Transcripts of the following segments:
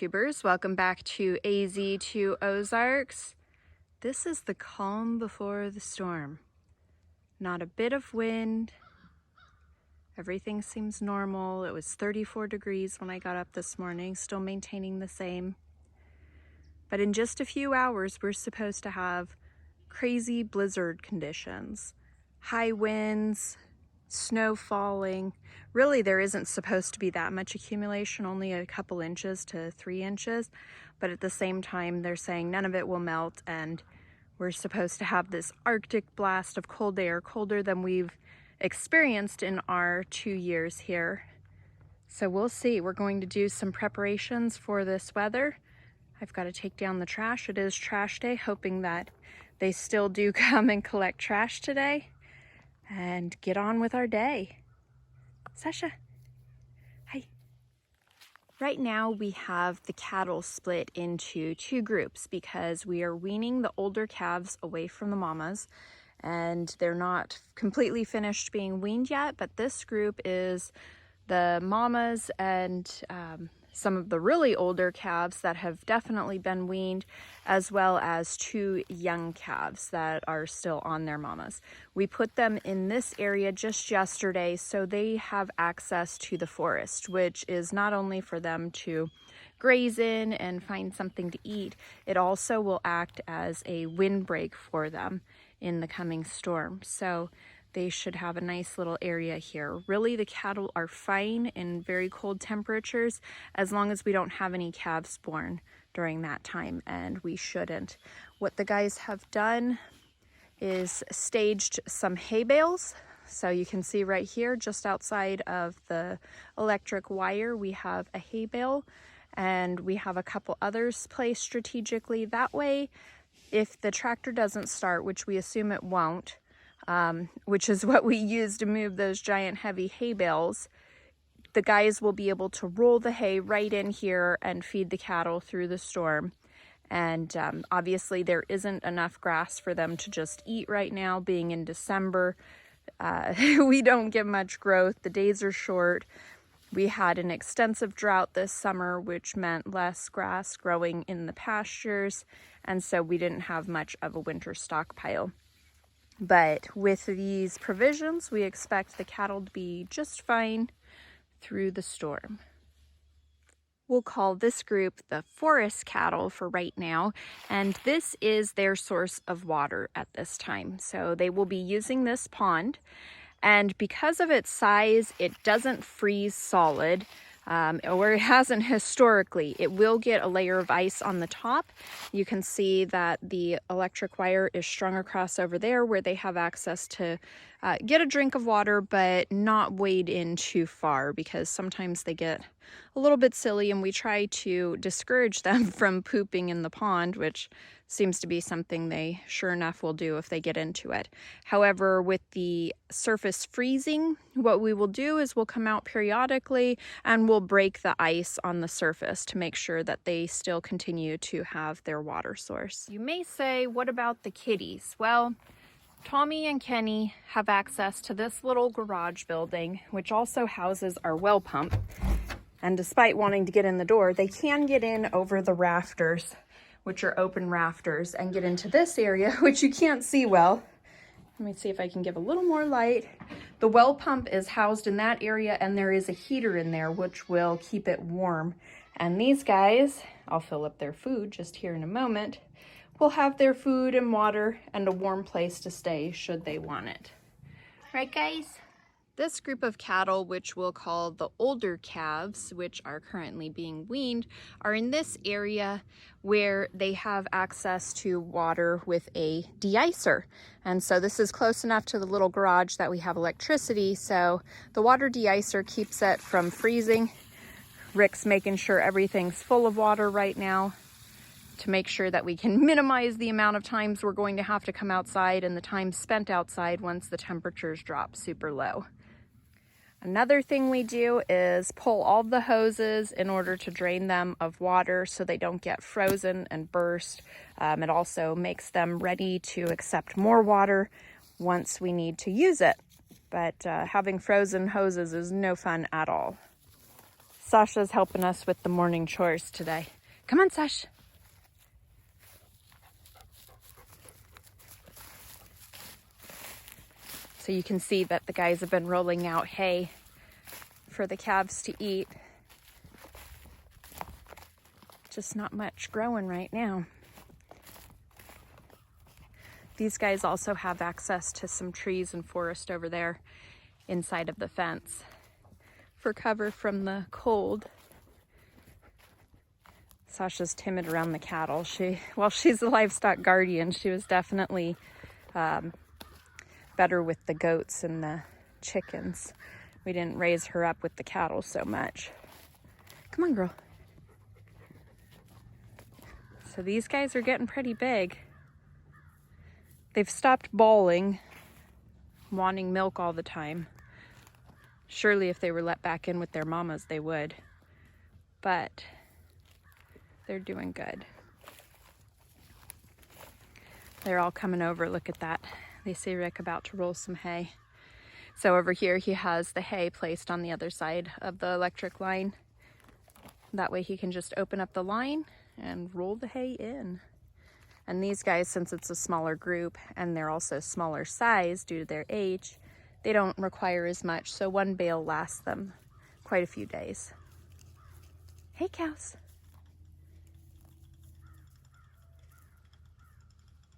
YouTubers, welcome back to AZ2 Ozarks. This is the calm before the storm. Not a bit of wind. Everything seems normal. It was 34 degrees when I got up this morning, still maintaining the same. But in just a few hours, we're supposed to have crazy blizzard conditions. High winds, snow falling. Really, there isn't supposed to be that much accumulation, only a couple inches to 3 inches. But at the same time, they're saying none of it will melt, and we're supposed to have this Arctic blast of cold air, colder than we've experienced in our 2 years here. So we'll see. We're going to do some preparations for this weather. I've got to take down the trash. It is trash day, hoping that they still do come and collect trash today and get on with our day. Sasha, hi. Right now we have the cattle split into 2 groups because we are weaning the older calves away from the mamas, and they're not completely finished being weaned yet, but this group is the mamas and some of the really older calves that have definitely been weaned, as well as 2 young calves that are still on their mamas. We put them in this area just yesterday so they have access to the forest, which is not only for them to graze in and find something to eat, it also will act as a windbreak for them in the coming storm. So they should have a nice little area here. Really, the cattle are fine in very cold temperatures as long as we don't have any calves born during that time, and we shouldn't. What the guys have done is staged some hay bales. So you can see right here, just outside of the electric wire, we have a hay bale, and we have a couple others placed strategically. That way, if the tractor doesn't start, which we assume it won't, which is what we use to move those giant heavy hay bales, the guys will be able to roll the hay right in here and feed the cattle through the storm. And obviously there isn't enough grass for them to just eat right now, being in December. We don't get much growth. The days are short. We had an extensive drought this summer, which meant less grass growing in the pastures, and so we didn't have much of a winter stockpile. But with these provisions, we expect the cattle to be just fine through the storm. We'll call this group the forest cattle for right now, and this is their source of water at this time. So they will be using this pond, and because of its size, it doesn't freeze solid, or it hasn't historically. It will get a layer of ice on the top. You can see that the electric wire is strung across over there where they have access to get a drink of water, but not wade in too far, because sometimes they get a little bit silly, and we try to discourage them from pooping in the pond, which seems to be something they sure enough will do if they get into it. However, with the surface freezing, what we will do is we'll come out periodically and we'll break the ice on the surface to make sure that they still continue to have their water source. You may say, what about the kitties? Well, Tommy and Kenny have access to this little garage building, which also houses our well pump. And despite wanting to get in the door, they can get in over the rafters, which are open rafters, and get into this area, which you can't see well. Let me see if I can give a little more light. The well pump is housed in that area, and there is a heater in there, which will keep it warm. And these guys, I'll fill up their food just here in a moment, will have their food and water and a warm place to stay should they want it. Right, guys? This group of cattle, which we'll call the older calves, which are currently being weaned, are in this area where they have access to water with a de-icer. And so this is close enough to the little garage that we have electricity, so the water de-icer keeps it from freezing. Rick's making sure everything's full of water right now to make sure that we can minimize the amount of times we're going to have to come outside and the time spent outside once the temperatures drop super low. Another thing we do is pull all the hoses in order to drain them of water so they don't get frozen and burst. It also makes them ready to accept more water once we need to use it. But having frozen hoses is no fun at all. Sasha's helping us with the morning chores today. Come on, Sash. So you can see that the guys have been rolling out hay for the calves to eat. Just not much growing right now. These guys also have access to some trees and forest over there inside of the fence for cover from the cold. Sasha's timid around the cattle. While she's a livestock guardian, she was definitely better with the goats and the chickens. We didn't raise her up with the cattle so much. Come on, girl. So these guys are getting pretty big. They've stopped bawling, wanting milk all the time. Surely if they were let back in with their mamas, they would. But they're doing good. They're all coming over. Look at that. They see Rick about to roll some hay. So over here he has the hay placed on the other side of the electric line. That way he can just open up the line and roll the hay in. And these guys, since it's a smaller group and they're also smaller size due to their age, they don't require as much. So one bale lasts them quite a few days. Hey, cows.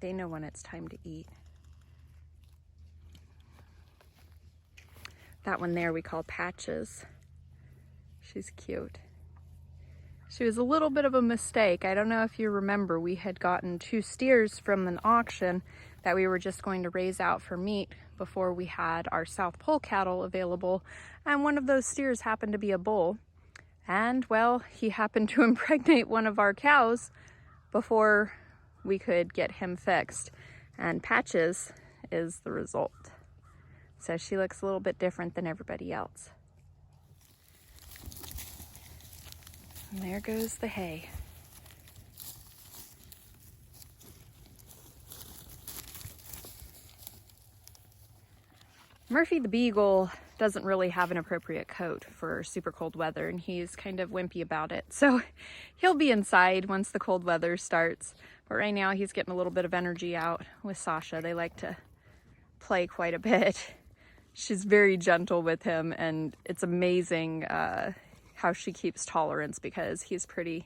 They know when it's time to eat. That one there we call Patches. She's cute. She was a little bit of a mistake. I don't know if you remember, we had gotten 2 steers from an auction that we were just going to raise out for meat before we had our South Pole cattle available. And one of those steers happened to be a bull. And well, he happened to impregnate one of our cows before we could get him fixed. And Patches is the result. So she looks a little bit different than everybody else. And there goes the hay. Murphy the Beagle doesn't really have an appropriate coat for super cold weather, and he's kind of wimpy about it. So he'll be inside once the cold weather starts. But right now he's getting a little bit of energy out with Sasha. They like to play quite a bit. She's very gentle with him, and it's amazing how she keeps tolerance because he's pretty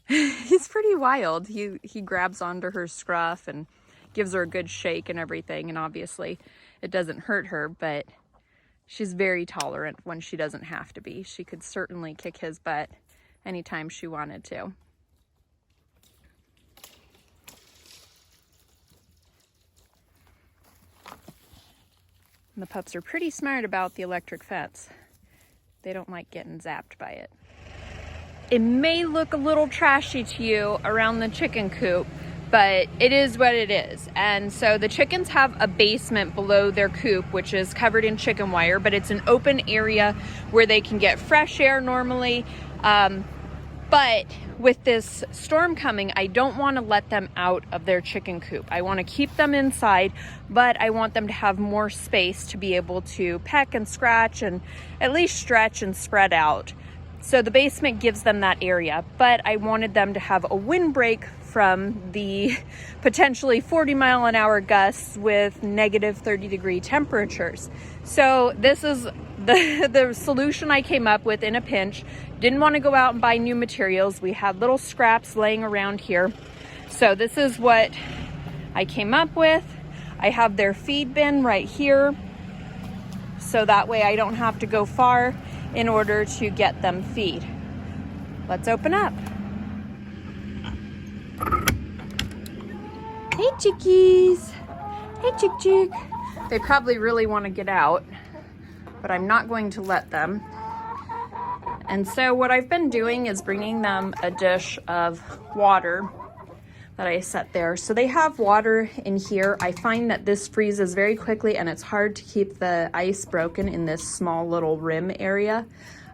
wild. He grabs onto her scruff and gives her a good shake and everything, and obviously it doesn't hurt her, but she's very tolerant when she doesn't have to be. She could certainly kick his butt anytime she wanted to. And the pups are pretty smart about the electric fence. They don't like getting zapped by it. It may look a little trashy to you around the chicken coop, but it is what it is. And so the chickens have a basement below their coop, which is covered in chicken wire, but it's an open area where they can get fresh air normally. But with this storm coming, I don't want to let them out of their chicken coop. I want to keep them inside, but I want them to have more space to be able to peck and scratch and at least stretch and spread out. So the basement gives them that area, but I wanted them to have a windbreak from the potentially 40-mile-an-hour gusts with negative 30-degree temperatures. So this is the solution I came up with in a pinch. Didn't want to go out and buy new materials. We had little scraps laying around here. So this is what I came up with. I have their feed bin right here. So that way I don't have to go far in order to get them feed. Let's open up. Hey chickies. Hey chick chick. They probably really want to get out, but I'm not going to let them. And so what I've been doing is bringing them a dish of water that I set there. So they have water in here. I find that this freezes very quickly and it's hard to keep the ice broken in this small little rim area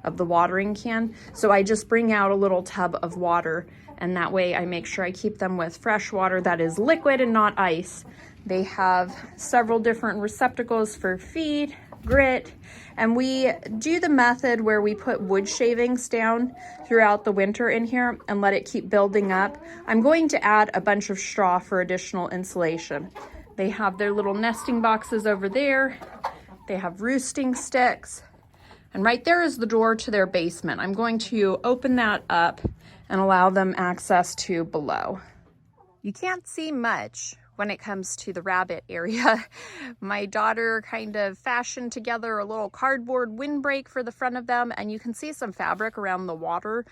of the watering can. So I just bring out a little tub of water, and that way I make sure I keep them with fresh water that is liquid and not ice. They have several different receptacles for feed, grit. And we do the method where we put wood shavings down throughout the winter in here and let it keep building up. I'm going to add a bunch of straw for additional insulation. They have their little nesting boxes over there. They have roosting sticks. And right there is the door to their basement. I'm going to open that up and allow them access to below. You can't see much when it comes to the rabbit area. My daughter kind of fashioned together a little cardboard windbreak for the front of them, and you can see some fabric around the water.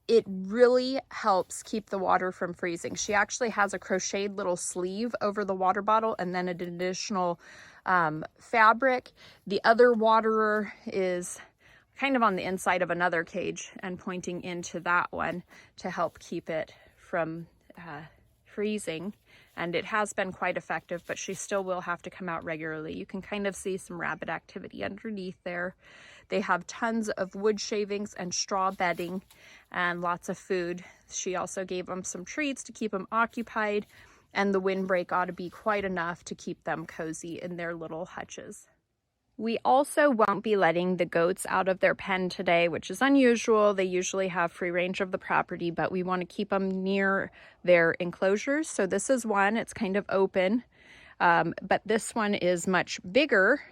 It really helps keep the water from freezing. She actually has a crocheted little sleeve over the water bottle and then an additional fabric. The other waterer is kind of on the inside of another cage and pointing into that one to help keep it from freezing. And it has been quite effective, but she still will have to come out regularly. You can kind of see some rabbit activity underneath there. They have tons of wood shavings and straw bedding and lots of food. She also gave them some treats to keep them occupied, and the windbreak ought to be quite enough to keep them cozy in their little hutches. We also won't be letting the goats out of their pen today, which is unusual. They usually have free range of the property, but we want to keep them near their enclosures. So this is one, it's kind of open, but this one is much bigger.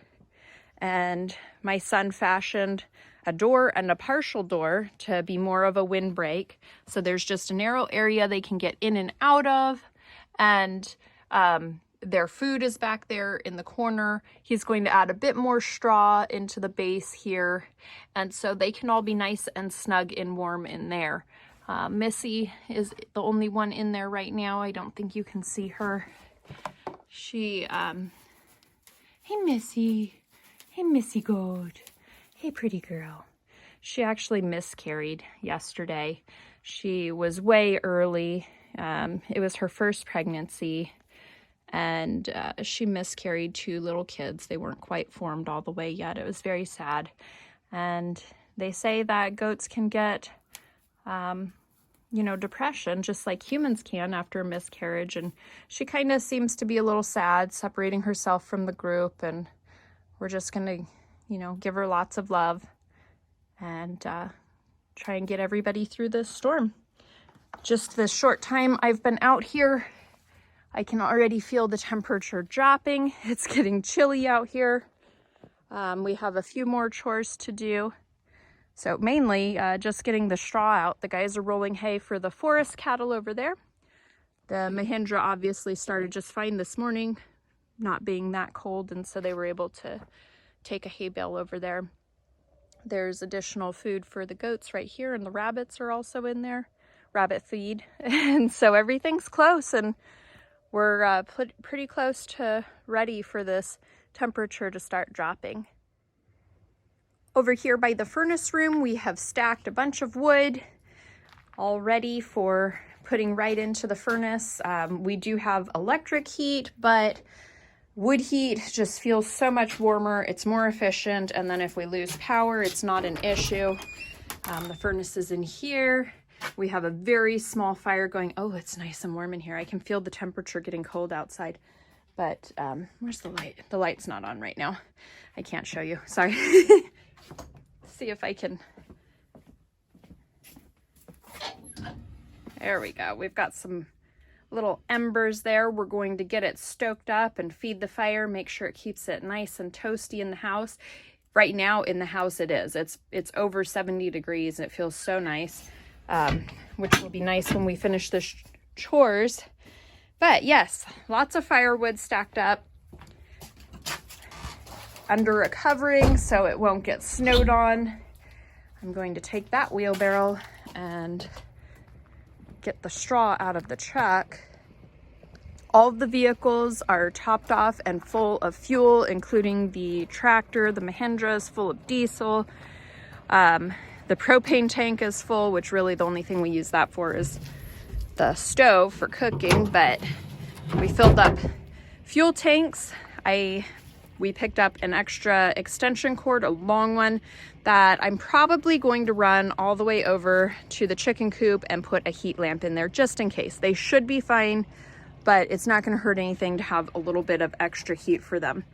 And my son fashioned a door and a partial door to be more of a windbreak. So there's just a narrow area they can get in and out of. And their food is back there in the corner. He's going to add a bit more straw into the base here. And so they can all be nice and snug and warm in there. Missy is the only one in there right now. I don't think you can see her. She, hey Missy. Hey Missy goat. Hey pretty girl. She actually miscarried yesterday. She was way early. It was her first pregnancy. And she miscarried 2 little kids. They weren't quite formed all the way yet. It was very sad. And they say that goats can get, you know, depression, just like humans can after a miscarriage. And she kind of seems to be a little sad, separating herself from the group. And we're just going to, you know, give her lots of love and try and get everybody through this storm. Just this short time I've been out here, I can already feel the temperature dropping. It's getting chilly out here. We have a few more chores to do. So mainly just getting the straw out. The guys are rolling hay for the forest cattle over there. The Mahindra obviously started just fine this morning, not being that cold, and so they were able to take a hay bale over there. There's additional food for the goats right here, and the rabbits are also in there. Rabbit feed. And so everything's close, and we're pretty close to ready for this temperature to start dropping. Over here by the furnace room, we have stacked a bunch of wood all ready for putting right into the furnace. We do have electric heat, but wood heat just feels so much warmer. It's more efficient, and then if we lose power, it's not an issue. The furnace is in here. We have a very small fire going. Oh, it's nice and warm in here. I can feel the temperature getting cold outside. But where's the light? The light's not on right now. I can't show you. Sorry. See if I can. There we go. We've got some little embers there. We're going to get it stoked up and feed the fire, make sure it keeps it nice and toasty in the house. Right now in the house it is. It's over 70 degrees and it feels so nice. Which will be nice when we finish the chores. But yes, lots of firewood stacked up under a covering so it won't get snowed on. I'm going to take that wheelbarrow and get the straw out of the truck. All of the vehicles are topped off and full of fuel, including the tractor. The Mahindra is full of diesel. The propane tank is full, which really the only thing we use that for is the stove for cooking, but we filled up fuel tanks. We picked up an extra extension cord, a long one, that I'm probably going to run all the way over to the chicken coop and put a heat lamp in there just in case. They should be fine, but it's not going to hurt anything to have a little bit of extra heat for them.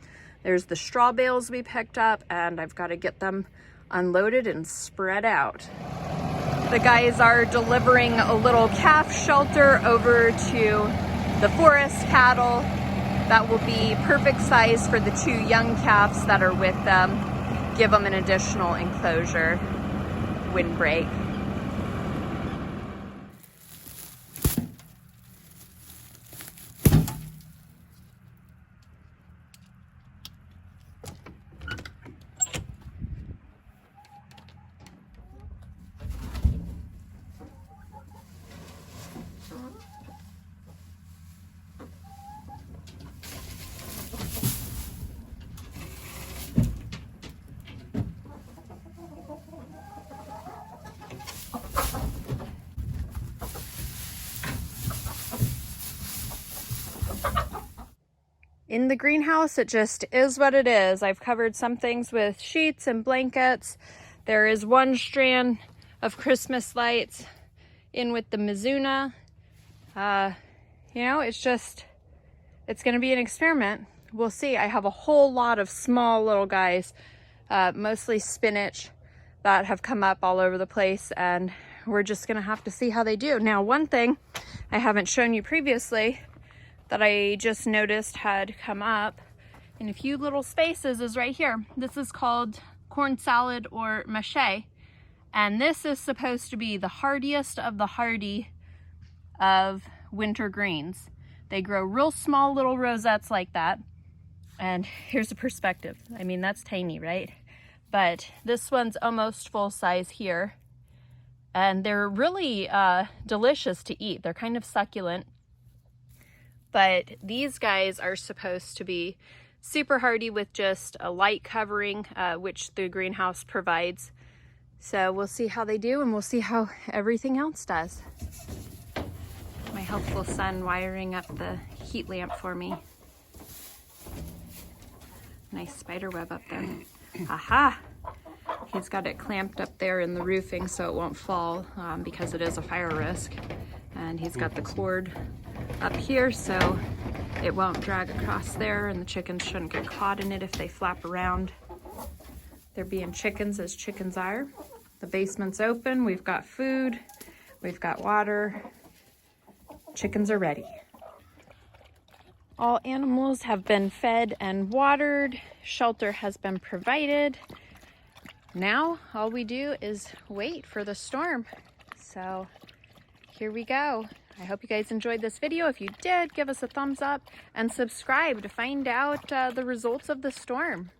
There's the straw bales we picked up, and I've got to get them unloaded and spread out. The guys are delivering a little calf shelter over to the forest cattle. That will be perfect size for the 2 young calves that are with them. Give them an additional enclosure, windbreak. In the greenhouse, it just is what it is. I've covered some things with sheets and blankets. There is 1 strand of Christmas lights in with the Mizuna. You know, it's going to be an experiment. We'll see. I have a whole lot of small little guys, mostly spinach, that have come up all over the place, and we're just going to have to see how they do. Now, one thing I haven't shown you previously that I just noticed had come up in a few little spaces is right here. This is called corn salad or mache, and this is supposed to be the hardiest of the hardy of winter greens. They grow real small little rosettes like that, and here's a perspective. I mean, that's tiny, right? But this one's almost full size here, and they're really delicious to eat. They're kind of succulent. But these guys are supposed to be super hardy with just a light covering, which the greenhouse provides. So we'll see how they do, and we'll see how everything else does. My helpful son wiring up the heat lamp for me. Nice spider web up there. Aha! He's got it clamped up there in the roofing so it won't fall, because it is a fire risk. And he's got the cord up here so it won't drag across there, and the chickens shouldn't get caught in it if they flap around. They're being chickens as chickens are. The basement's open. We've got food. We've got water. Chickens are ready. All animals have been fed and watered. Shelter has been provided. Now all we do is wait for the storm. So here we go. I hope you guys enjoyed this video. If you did, give us a thumbs up and subscribe to find out the results of the storm.